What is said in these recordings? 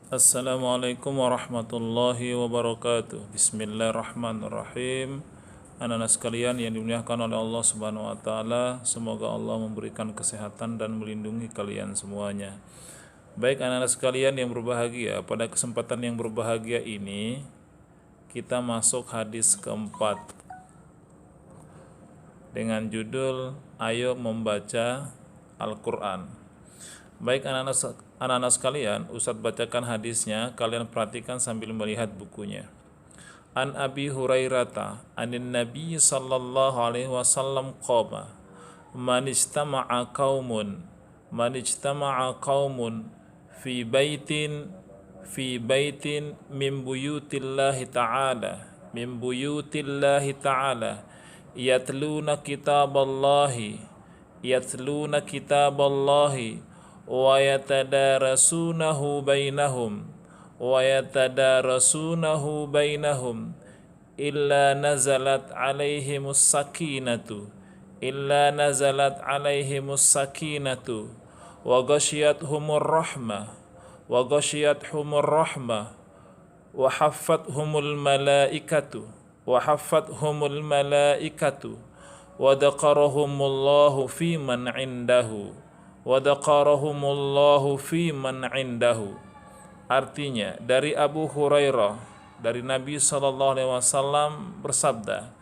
Assalamualaikum warahmatullahi wabarakatuh. Bismillahirrahmanirrahim. Anak-anak sekalian yang dimuliakan oleh Allah Subhanahu wa taala, semoga Allah memberikan kesehatan dan melindungi kalian semuanya. Baik anak-anak sekalian yang berbahagia, pada kesempatan yang berbahagia ini kita masuk hadis keempat dengan judul Ayo Membaca Al-Qur'an. Baik anak-anak sekalian, Ustadz bacakan hadisnya, kalian perhatikan sambil melihat bukunya. An Abi Hurairata anin Nabi sallallahu alaihi wasallam qama man ijtama'a qaumun fi baitin min buyutillahi ta'ala yatluna kitaballahi wa yatadarasunahu bainahum illa nazalat alaihimus sakinatu wa ghashiyatuhumur rahmah wa haffathumul malaikatu wa dzakarahumullahu fi man indahu. Artinya, dari Abu Hurairah dari Nabi SAW bersabda,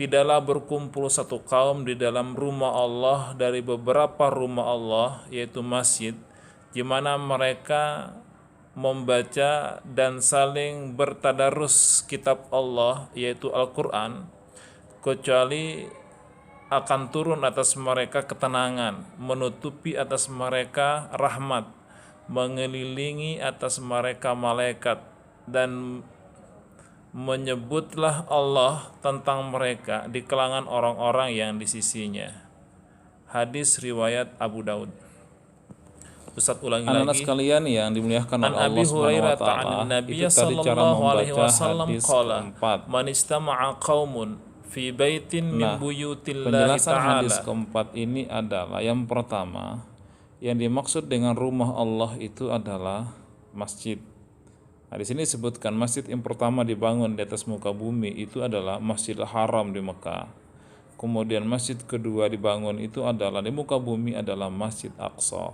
tidaklah berkumpul satu kaum di dalam rumah Allah dari beberapa rumah Allah, yaitu masjid, di mana mereka membaca dan saling bertadarus kitab Allah, yaitu Al-Quran, kecuali akan turun atas mereka ketenangan, menutupi atas mereka rahmat, mengelilingi atas mereka malaikat, dan menyebutlah Allah tentang mereka di kalangan orang-orang yang di sisinya. Hadis riwayat Abu Daud. Ustaz ulangi Anak-anak lagi. sekalian yang dimuliakan oleh Allah Subhanahu wa taala, itu tadi cara membaca hadis keempat. Man istama'a qaumun fi baitin min buyutillahi Penjelasan hadis ta'ala. keempat ini adalah yang pertama, yang dimaksud dengan rumah Allah itu adalah masjid. Nah, di sini disebutkan masjid yang pertama dibangun di atas muka bumi itu adalah Masjidil Haram di Mekah. Kemudian masjid kedua dibangun itu adalah di muka bumi adalah Masjid Aqsa.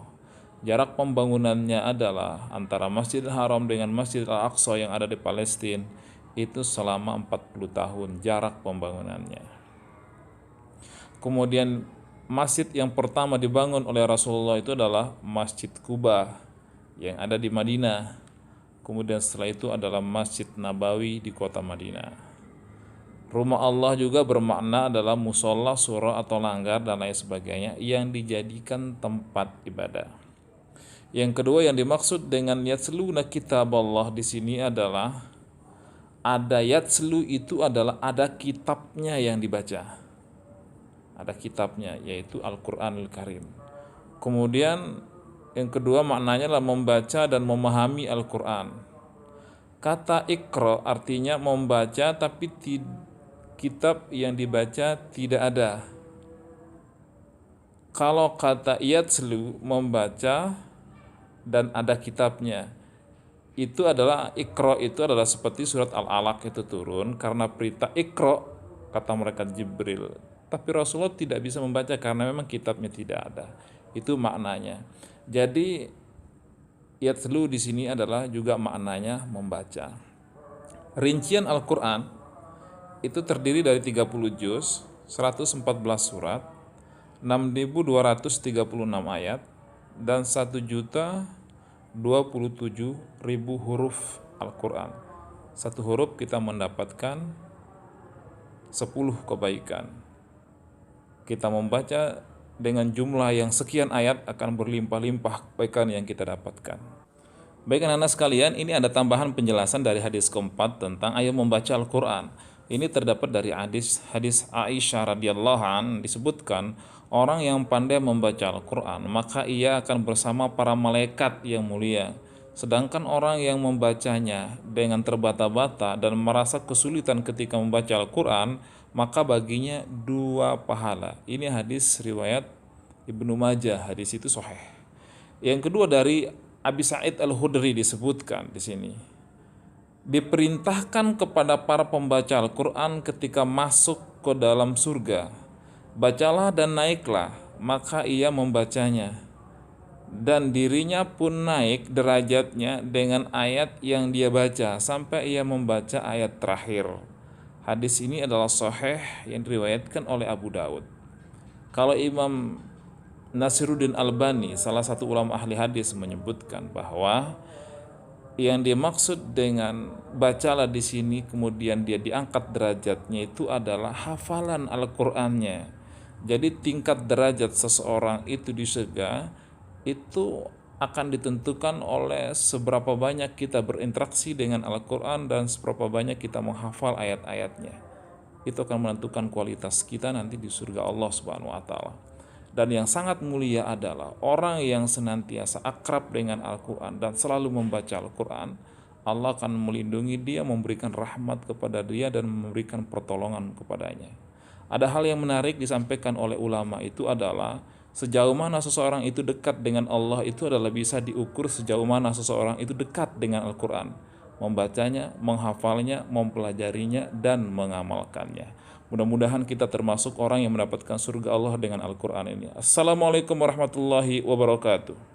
Jarak pembangunannya adalah antara Masjidil Haram dengan Masjid Al-Aqsa yang ada di Palestina itu selama 40 tahun jarak pembangunannya. Kemudian masjid yang pertama dibangun oleh Rasulullah itu adalah Masjid Quba yang ada di Madinah. Kemudian setelah itu adalah Masjid Nabawi di kota Madinah. Rumah Allah juga bermakna adalah musola, surah atau langgar dan lain sebagainya yang dijadikan tempat ibadah. Yang kedua yang dimaksud dengan yatluna kitab Allah di sini adalah ada yatslu itu adalah ada kitabnya yang dibaca. Ada kitabnya yaitu Al-Qur'anul Karim. Kemudian yang kedua maknanya adalah membaca dan memahami Al-Qur'an. Kata Iqra artinya membaca tapi kitab yang dibaca tidak ada. Kalau kata yatslu membaca dan ada kitabnya, itu adalah Iqra itu adalah seperti surat Al-Alaq itu turun karena perintah Iqra kata mereka Jibril. Tapi Rasulullah tidak bisa membaca karena memang kitabnya tidak ada. Itu maknanya. Jadi yatslu di sini adalah juga maknanya membaca. Rincian Al-Qur'an itu terdiri dari 30 juz, 114 surat, 6.236 ayat dan 1.027.000 huruf Al-Quran. Satu huruf kita mendapatkan 10 kebaikan. Kita membaca dengan jumlah yang sekian ayat akan berlimpah-limpah kebaikan yang kita dapatkan. Baik anak-anak sekalian, ini ada tambahan penjelasan dari hadis keempat tentang ayo membaca Al-Quran. Ini terdapat dari hadis Aisyah radhiyallahu an, disebutkan orang yang pandai membaca Al-Quran maka ia akan bersama para malaikat yang mulia. Sedangkan orang yang membacanya dengan terbata-bata dan merasa kesulitan ketika membaca Al-Quran, maka baginya 2 pahala. Ini hadis riwayat Ibnu Majah, hadis itu sahih. Yang kedua dari Abi Sa'id Al-Khudri disebutkan di sini. Diperintahkan kepada para pembaca Al-Quran ketika masuk ke dalam surga, bacalah dan naiklah, maka ia membacanya. Dan dirinya pun naik derajatnya dengan ayat yang dia baca sampai ia membaca ayat terakhir. Hadis ini adalah sahih yang diriwayatkan oleh Abu Daud. Kalau Imam Nasiruddin Albani, salah satu ulama ahli hadis, menyebutkan bahwa yang dimaksud dengan bacalah di sini kemudian dia diangkat derajatnya itu adalah hafalan Al-Qur'annya. Jadi tingkat derajat seseorang itu di surga itu akan ditentukan oleh seberapa banyak kita berinteraksi dengan Al-Qur'an dan seberapa banyak kita menghafal ayat-ayatnya. Itu akan menentukan kualitas kita nanti di surga Allah Subhanahu wa taala. Dan yang sangat mulia adalah orang yang senantiasa akrab dengan Al-Quran dan selalu membaca Al-Quran. Allah akan melindungi dia, memberikan rahmat kepada dia dan memberikan pertolongan kepadanya. Ada hal yang menarik disampaikan oleh ulama itu adalah sejauh mana seseorang itu dekat dengan Allah itu adalah bisa diukur sejauh mana seseorang itu dekat dengan Al-Quran, membacanya, menghafalnya, mempelajarinya, dan mengamalkannya. Mudah-mudahan kita termasuk orang yang mendapatkan surga Allah dengan Al-Quran ini. Assalamualaikum warahmatullahi wabarakatuh.